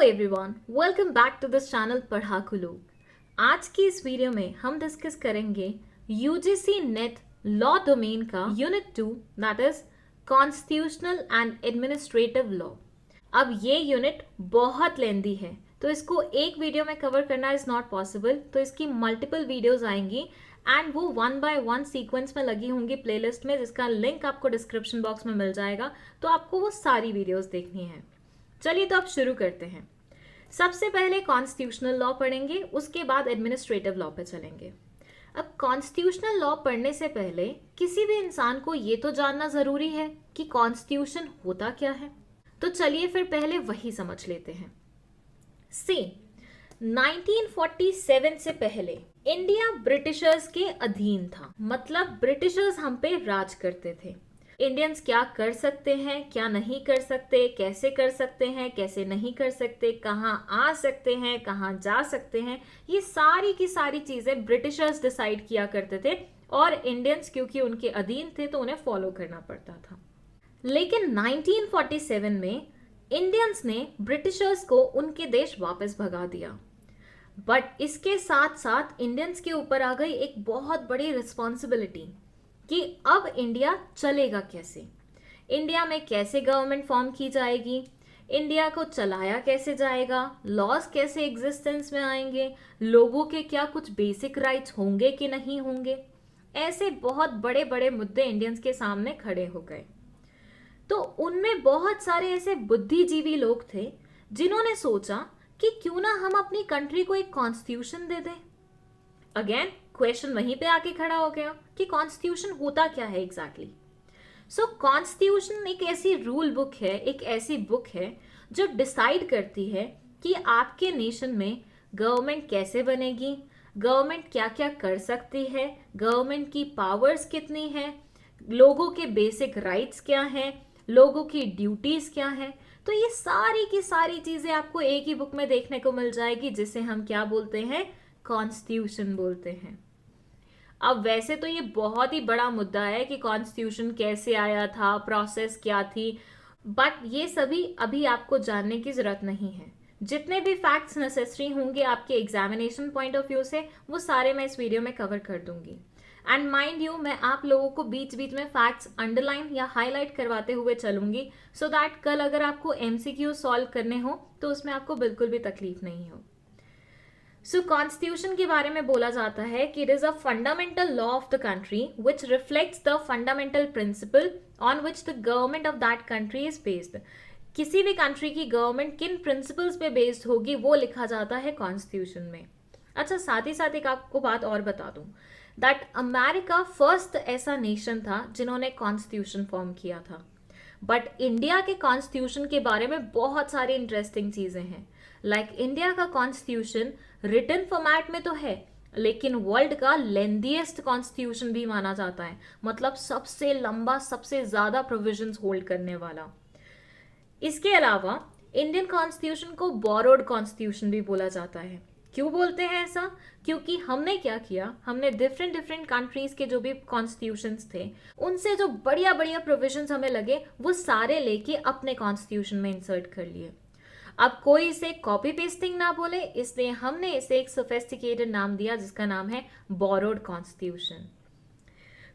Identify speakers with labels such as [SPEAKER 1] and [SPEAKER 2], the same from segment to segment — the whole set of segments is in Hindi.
[SPEAKER 1] Everyone, welcome back to this channel पढ़ाकू लोग। आज की इस वीडियो में हम डिस्कस करेंगे यूजीसी नेट लॉ डोमेन का unit 2 that is constitutional and administrative law. अब ये यूनिट बहुत लेंदी है तो इसको एक वीडियो में कवर करना इज नॉट पॉसिबल, तो इसकी मल्टीपल वीडियोस आएंगी एंड वो 1 बाय 1 सीक्वेंस में लगी होंगी प्लेलिस्ट में, जिसका लिंक आपको डिस्क्रिप्शन बॉक्स में मिल जाएगा। तो आपको वो सारी वीडियोस देखनी है। चलिए तो अब शुरू करते हैं। सबसे पहले कॉन्स्टिट्यूशनल लॉ पढ़ेंगे, उसके बाद एडमिनिस्ट्रेटिव लॉ पे चलेंगे। अब कॉन्स्टिट्यूशनल लॉ पढ़ने से पहले किसी भी इंसान को ये तो जानना जरूरी है कि कॉन्स्टिट्यूशन होता क्या है। तो चलिए फिर पहले वही समझ लेते हैं। सी 1947 से पहले इंडिया ब्रिटिशर्स के अधीन था, मतलब ब्रिटिशर्स हम पे राज करते थे। इंडियंस क्या कर सकते हैं, क्या नहीं कर सकते, कैसे कर सकते हैं, कैसे नहीं कर सकते, कहाँ आ सकते हैं, कहाँ जा सकते हैं, ये सारी की सारी चीजें ब्रिटिशर्स डिसाइड किया करते थे और इंडियंस क्योंकि उनके अधीन थे तो उन्हें फॉलो करना पड़ता था। लेकिन 1947 में इंडियंस ने ब्रिटिशर्स को उनके देश वापस भगा दिया। बट इसके साथ साथ इंडियंस के ऊपर आ गई एक बहुत बड़ी रिस्पॉन्सिबिलिटी कि अब इंडिया चलेगा कैसे, इंडिया में कैसे गवर्नमेंट फॉर्म की जाएगी, इंडिया को चलाया कैसे जाएगा, लॉज कैसे एग्जिस्टेंस में आएंगे, लोगों के क्या कुछ बेसिक राइट्स होंगे कि नहीं होंगे। ऐसे बहुत बड़े बड़े मुद्दे इंडियंस के सामने खड़े हो गए। तो उनमें बहुत सारे ऐसे बुद्धिजीवी लोग थे जिन्होंने सोचा कि क्यों ना हम अपनी कंट्री को एक कॉन्स्टिट्यूशन दे दें। अगेन क्वेश्चन वहीं पे आके खड़ा हो गया कि कॉन्स्टिट्यूशन होता क्या है एग्जैक्टली। सो कॉन्स्टिट्यूशन एक ऐसी रूल बुक है, एक ऐसी बुक है जो डिसाइड करती है कि आपके नेशन में गवर्नमेंट कैसे बनेगी, गवर्नमेंट क्या क्या कर सकती है, गवर्नमेंट की पावर्स कितनी है, लोगों के बेसिक राइट्स क्या हैं, लोगों की ड्यूटीज क्या हैं। तो ये सारी की सारी चीजें आपको एक ही बुक में देखने को मिल जाएगी, जिसे हम क्या बोलते हैं, कॉन्स्टिट्यूशन बोलते हैं। अब वैसे तो ये बहुत ही बड़ा मुद्दा है कि कॉन्स्टिट्यूशन कैसे आया था, प्रोसेस क्या थी, बट ये सभी अभी आपको जानने की जरूरत नहीं है। जितने भी फैक्ट्स नेसेसरी होंगे आपके एग्जामिनेशन पॉइंट ऑफ व्यू से, वो सारे मैं इस वीडियो में कवर कर दूंगी। एंड माइंड यू, मैं आप लोगों को बीच बीच में फैक्ट्स अंडरलाइन या हाईलाइट करवाते हुए चलूंगी, सो दैट कल अगर आपको एमसीक्यू सॉल्व करने हो तो उसमें आपको बिल्कुल भी तकलीफ नहीं हो। सो कॉन्स्टिट्यूशन के बारे में बोला जाता है कि it is a fundamental law of the country which reflects the fundamental principle on which the government of that country is based. किसी भी कंट्री की गवर्नमेंट किन प्रिंसिपल्स पे बेस्ड होगी वो लिखा जाता है कॉन्स्टिट्यूशन में। अच्छा, साथ ही साथ एक आपको बात और बता दूं दैट अमेरिका फर्स्ट ऐसा नेशन था जिन्होंने कॉन्स्टिट्यूशन फॉर्म किया था। बट इंडिया के कॉन्स्टिट्यूशन के बारे में बहुत सारी इंटरेस्टिंग चीजें हैं। लाइक इंडिया का कॉन्स्टिट्यूशन रिटन फॉर्मेट में तो है, लेकिन वर्ल्ड का लेंथीएस्ट कॉन्स्टिट्यूशन भी माना जाता है, मतलब सबसे लंबा, सबसे ज्यादा प्रोविजंस होल्ड करने वाला। इसके अलावा इंडियन कॉन्स्टिट्यूशन को बोरोड कॉन्स्टिट्यूशन भी बोला जाता है। क्यों बोलते हैं ऐसा? क्योंकि हमने क्या किया, हमने डिफरेंट डिफरेंट कंट्रीज के जो भी कॉन्स्टिट्यूशंस थे उनसे जो बढ़िया बढ़िया प्रोविजंस हमें लगे वो सारे लेके अपने कॉन्स्टिट्यूशन में इंसर्ट कर लिए। अब कोई इसे कॉपी पेस्टिंग ना बोले, इसलिए हमने इसे एक सोफिस्टिकेटेड नाम दिया जिसका नाम है बोरोड कॉन्स्टिट्यूशन।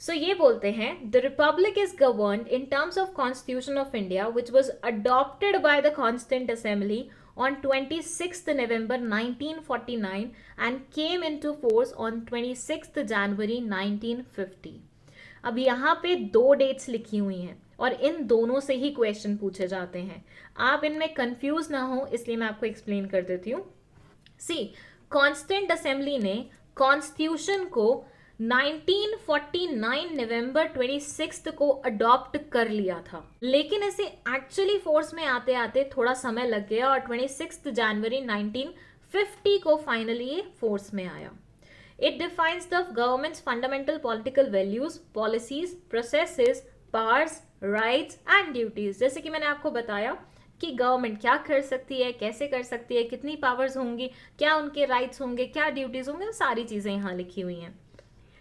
[SPEAKER 1] सो ये बोलते हैं the Republic is governed in terms of constitution of India which was adopted by the constituent assembly on 26th November 1949 and came into force on 26th January 1950। अब यहाँ पे दो डेट्स लिखी हुई हैं और इन दोनों से ही क्वेश्चन पूछे जाते हैं। आप इनमें कंफ्यूज ना हो इसलिए मैं आपको एक्सप्लेन कर देती हूँ। सी कॉन्स्टिट्यूंट असेंबली ने कॉन्स्टिट्यूशन को 1949 नवंबर 26 को अडॉप्ट कर लिया था, लेकिन इसे एक्चुअली फोर्स में आते आते थोड़ा समय लग गया और 26 जनवरी 1950 को फाइनली ये फोर्स में आया। It defines the governments fundamental political values, policies, processes, powers, rights and duties. जैसे कि मैंने आपको बताया कि गवर्नमेंट क्या कर सकती है, कैसे कर सकती है, कितनी पावर्स होंगी, क्या उनके राइट्स होंगे, क्या ड्यूटीज होंगे, सारी चीजें यहाँ लिखी हुई हैं।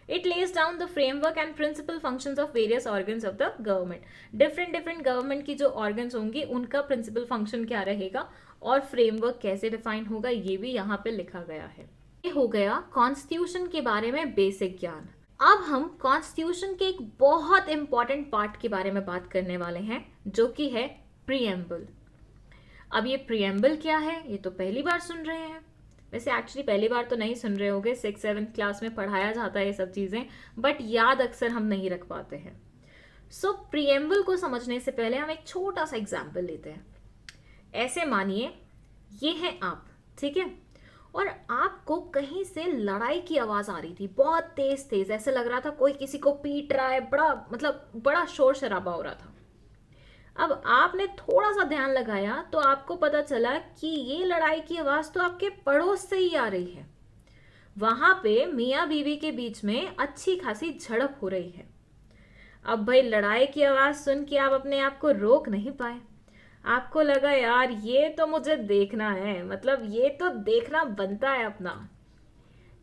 [SPEAKER 1] It lays down the framework and principal functions of various organs of the government. Different government की जो organs होंगी उनका principal function क्या रहेगा और फ्रेमवर्क कैसे डिफाइन होगा ये भी यहाँ पे लिखा गया है। ये हो गया कॉन्स्टिट्यूशन के बारे में बेसिक ज्ञान। अब हम कॉन्स्टिट्यूशन के एक बहुत इंपॉर्टेंट पार्ट के बारे में बात करने वाले हैं जो कि है प्रीएम्बल। अब ये प्रीएम्बल क्या है ये तो पहली बार सुन रहे हैं। वैसे एक्चुअली पहली बार तो नहीं सुन रहे होंगे, 6-7 क्लास में पढ़ाया जाता है ये सब चीज़ें, बट याद अक्सर हम नहीं रख पाते हैं। सो प्रीएम्बल को समझने से पहले हम एक छोटा सा एग्जाम्पल लेते हैं। ऐसे मानिए ये है आप, ठीक है, और आपको कहीं से लड़ाई की आवाज आ रही थी, बहुत तेज तेज, ऐसे लग रहा था कोई किसी को पीट रहा है, बड़ा शोर शराबा हो रहा था। अब आपने थोड़ा सा ध्यान लगाया तो आपको पता चला कि ये लड़ाई की आवाज तो आपके पड़ोस से ही आ रही है। वहां पे मियाँ बीवी के बीच में अच्छी खासी झड़प हो रही है। अब भाई लड़ाई की आवाज सुन के आप अपने आप को रोक नहीं पाए। आपको लगा यार ये तो मुझे देखना है, मतलब ये तो देखना बनता है अपना।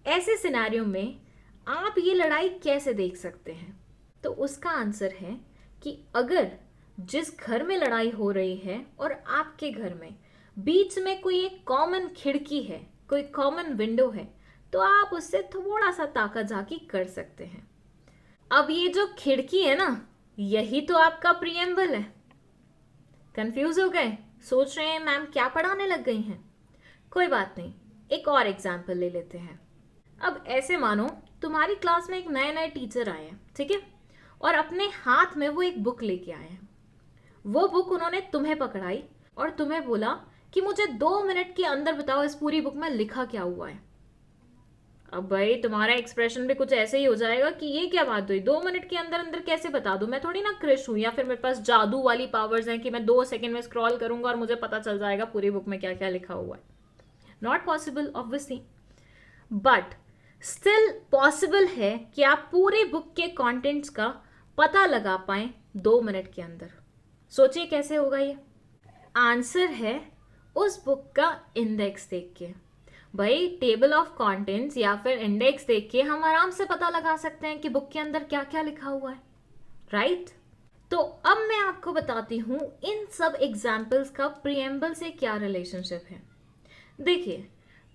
[SPEAKER 1] ऐसे सिनेरियो में आप ये लड़ाई कैसे देख सकते हैं? तो उसका आंसर है कि अगर जिस घर में लड़ाई हो रही है और आपके घर में बीच में कोई एक कॉमन खिड़की है, कोई कॉमन विंडो है, तो आप उससे थोड़ा सा ताका झाकी कर सकते हैं। अब ये जो खिड़की है ना, यही तो आपका प्रीएम्बल है। कंफ्यूज हो गए? सोच रहे हैं मैम क्या पढ़ाने लग गई हैं? कोई बात नहीं, एक और एग्जाम्पल ले लेते हैं। अब ऐसे मानो तुम्हारी क्लास में एक नए नए टीचर आए हैं, ठीक है, और अपने हाथ में वो एक बुक लेके आए हैं। वो बुक उन्होंने तुम्हें पकड़ाई और तुम्हें बोला कि मुझे 2 मिनट के अंदर बताओ इस पूरी बुक में लिखा क्या हुआ है। अब भाई तुम्हारा एक्सप्रेशन भी कुछ ऐसे ही हो जाएगा कि ये क्या बात हुई, 2 मिनट के अंदर अंदर कैसे बता दूं, मैं थोड़ी ना क्रिश हूं, या फिर मेरे पास जादू वाली पावर्स हैं कि मैं 2 सेकंड में स्क्रॉल करूंगा और मुझे पता चल जाएगा पूरी बुक में क्या क्या लिखा हुआ है। Not possible obviously, but still possible है कि आप पूरी बुक के कंटेंट्स का पता लगा पाए 2 मिनट के अंदर। सोचिए कैसे होगा ये? आंसर है उस बुक का इंडेक्स देख के। भाई टेबल ऑफ कंटेंट्स या फिर इंडेक्स देख के हम आराम से पता लगा सकते हैं कि बुक के अंदर क्या क्या लिखा हुआ है, राइट? तो अब मैं आपको बताती हूं इन सब एग्जाम्पल्स का प्रीएम्बल से क्या रिलेशनशिप है। देखिए,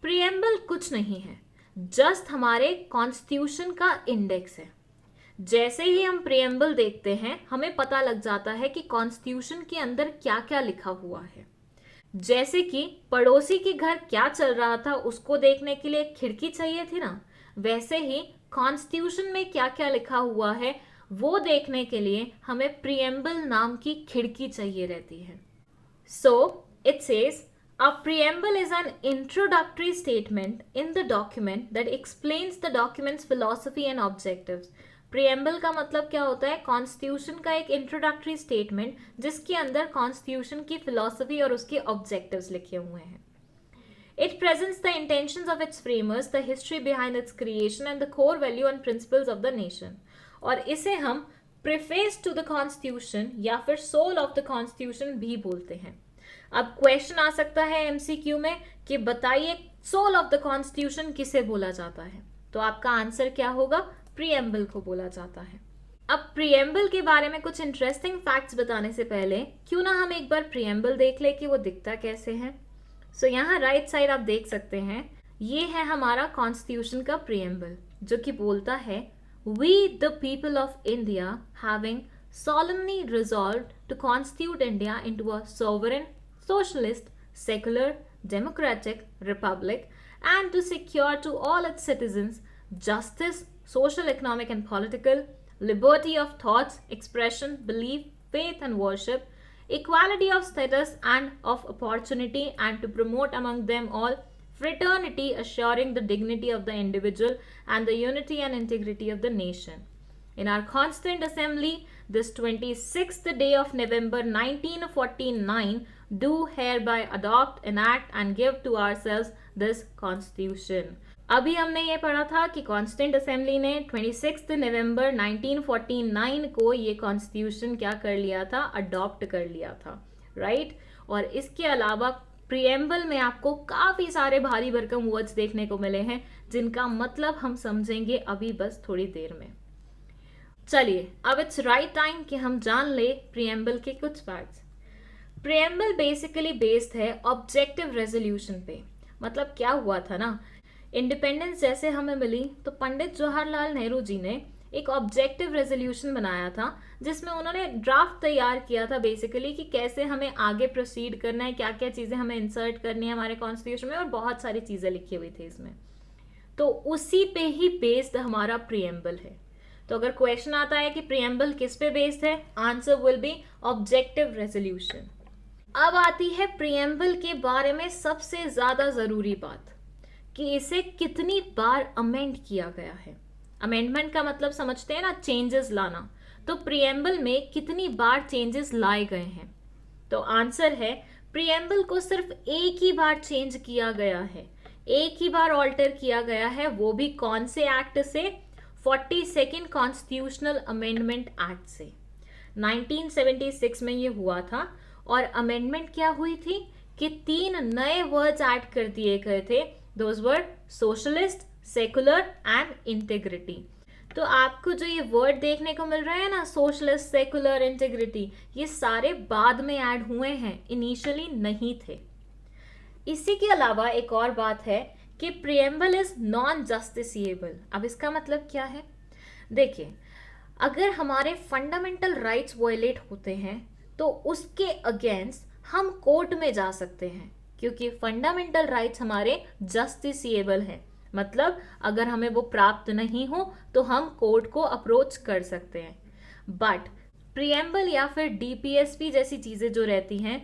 [SPEAKER 1] प्रीएम्बल कुछ नहीं है, जस्ट हमारे कॉन्स्टिट्यूशन का इंडेक्स है। जैसे ही हम प्रीएम्बल देखते हैं हमें पता लग जाता है कि कॉन्स्टिट्यूशन के अंदर क्या क्या लिखा हुआ है। जैसे कि पड़ोसी के घर क्या चल रहा था उसको देखने के लिए एक खिड़की चाहिए थी ना, वैसे ही कॉन्स्टिट्यूशन में क्या क्या लिखा हुआ है वो देखने के लिए हमें प्रीएम्बल नाम की खिड़की चाहिए रहती है। So it says a preamble is an introductory statement in the document that explains the document's philosophy and objectives. Preamble का मतलब क्या होता है? कॉन्स्टिट्यूशन का एक इंट्रोडक्टरी स्टेटमेंट जिसके अंदर कॉन्स्टिट्यूशन की फिलॉसफी और उसके ऑब्जेक्टिव्स लिखे हुए हैं। It presents the intentions of its framers, the history behind it's creation and the core value and principles of the nation. और इसे हम प्रीफेस टू द कॉन्स्टिट्यूशन या फिर सोल ऑफ द कॉन्स्टिट्यूशन भी बोलते हैं। अब क्वेश्चन आ सकता है एमसीक्यू में कि बताइए सोल ऑफ द कॉन्स्टिट्यूशन किसे बोला जाता है? तो आपका आंसर क्या होगा? प्रीएम्बल को बोला जाता है। अब प्रीएम्बल के बारे में कुछ इंटरेस्टिंग फैक्ट्स बताने से पहले क्यों ना हम एक बार प्रीएम्बल देख ले कि वो दिखता कैसे है। सो यहाँ राइट साइड आप देख सकते हैं, ये है हमारा कॉन्स्टिट्यूशन का प्रीएम्बल जो कि बोलता है, we the people of India having solemnly resolved to constitute India into a sovereign, socialist, secular, democratic republic and to secure to all its citizens justice, social, economic and political, liberty of thoughts, expression, belief, faith and worship, equality of status and of opportunity, and to promote among them all fraternity, assuring the dignity of the individual and the unity and integrity of the nation. In our Constituent Assembly, this 26th day of November 1949, do hereby adopt, enact and give to ourselves this Constitution. अभी हमने ये पढ़ा था कि कॉन्स्टिट्यूंट असेंबली ने 26 नवंबर 1949 को ये कॉन्स्टिट्यूशन क्या कर लिया था? अडॉप्ट कर लिया था, राइट? और इसके अलावा प्रीएम्बल में आपको काफी सारे भारी भरकम वर्ड्स देखने को मिले हैं जिनका मतलब हम समझेंगे अभी बस थोड़ी देर में। चलिए अब इट्स राइट टाइम कि हम जान ले प्रीएम्बल के कुछ फैक्ट्स। प्रियम्बल बेसिकली बेस्ड है ऑब्जेक्टिव रेजोल्यूशन पे। मतलब क्या हुआ था ना, इंडिपेंडेंस जैसे हमें मिली तो पंडित जवाहरलाल नेहरू जी ने एक ऑब्जेक्टिव रेजोल्यूशन बनाया था, जिसमें उन्होंने ड्राफ्ट तैयार किया था बेसिकली कि कैसे हमें आगे प्रोसीड करना है, क्या क्या चीज़ें हमें इंसर्ट करनी है हमारे कॉन्स्टिट्यूशन में, और बहुत सारी चीज़ें लिखी हुई थी इसमें। तो उसी पे ही बेस्ड हमारा प्रियम्बल है। तो अगर क्वेश्चन आता है कि प्रियम्बल किस पे बेस्ड है, answer will be objective resolution. अब आती है प्रियम्बल के बारे में सबसे ज्यादा जरूरी बात कि इसे कितनी बार अमेंड किया गया है। अमेंडमेंट का मतलब समझते हैं ना, चेंजेस लाना। तो प्रियम्बल में कितनी बार चेंजेस लाए गए हैं? तो आंसर है प्रियम्बल को सिर्फ एक ही बार चेंज किया गया है, एक ही बार ऑल्टर किया गया है, वो भी कौन से एक्ट से? 42nd कॉन्स्टिट्यूशनल अमेंडमेंट एक्ट से 1976 में ये हुआ था। और अमेंडमेंट क्या हुई थी कि 3 नए वर्ड्स ऐड कर दिए गए थे। Those were socialist, secular and integrity. तो आपको जो ये वर्ड देखने को मिल रहा है ना, सोशलिस्ट, सेकुलर, इंटेग्रिटी, ये सारे बाद में ऐड हुए हैं, इनिशियली नहीं थे। इसी के अलावा एक और बात है कि प्रियम्बल इज नॉन जस्टिसिएबल। अब इसका मतलब क्या है? देखिए, अगर हमारे फंडामेंटल राइट्स वायलेट होते हैं तो उसके अगेंस्ट हम कोर्ट में जा सकते हैं, क्योंकि फंडामेंटल राइट्स हमारे जस्टिसिएबल हैं। मतलब अगर हमें वो प्राप्त नहीं हो तो हम कोर्ट को अप्रोच कर सकते हैं। बट प्रियम्बल या फिर डीपीएसपी जैसी चीजें जो रहती हैं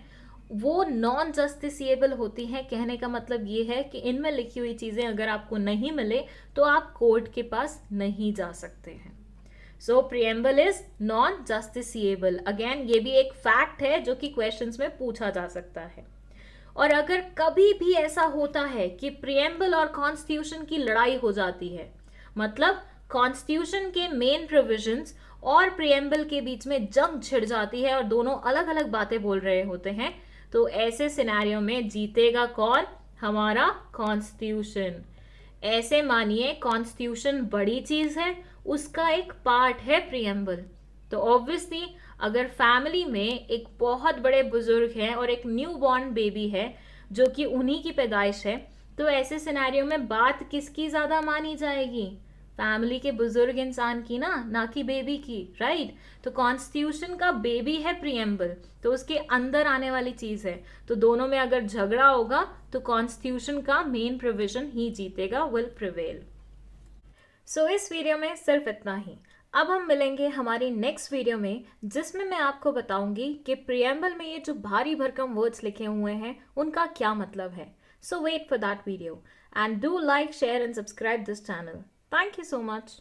[SPEAKER 1] वो नॉन जस्टिसिएबल होती हैं। कहने का मतलब ये है कि इनमें लिखी हुई चीजें अगर आपको नहीं मिले तो आप कोर्ट के पास नहीं जा सकते हैं। So preamble is non justiciable. Again ये भी एक फैक्ट है जो कि क्वेश्चंस में पूछा जा सकता है। और अगर कभी भी ऐसा होता है कि प्रियम्बल और कॉन्स्टिट्यूशन की लड़ाई हो जाती है, मतलब कॉन्स्टिट्यूशन के मेन प्रोविजंस और प्रियम्बल के बीच में जंग छिड़ जाती है और दोनों अलग अलग बातें बोल रहे होते हैं, तो ऐसे सिनेरियो में जीतेगा कौन? हमारा कॉन्स्टिट्यूशन। ऐसे मानिए कॉन्स्टिट्यूशन बड़ी चीज है, उसका एक पार्ट है प्रियम्बल। तो ऑब्वियसली अगर फैमिली में एक बहुत बड़े बुजुर्ग हैं और एक न्यू बॉर्न बेबी है जो कि उन्हीं की पैदाइश है, तो ऐसे सिनेरियो में बात किसकी ज्यादा मानी जाएगी? फैमिली के बुजुर्ग इंसान की ना कि बेबी की, राइट? तो कॉन्स्टिट्यूशन का बेबी है प्रियम्बल, तो उसके अंदर आने वाली चीज है। तो दोनों में अगर झगड़ा होगा तो कॉन्स्टिट्यूशन का मेन प्रोविजन ही जीतेगा, विल प्रिवेल। सो इस वीडियो में सिर्फ इतना ही। अब हम मिलेंगे हमारी नेक्स्ट वीडियो में, जिसमें मैं आपको बताऊंगी कि प्रियम्बल में ये जो भारी भरकम वर्ड्स लिखे हुए हैं उनका क्या मतलब है। So wait for that video and do like, share and subscribe this channel. Thank you so much.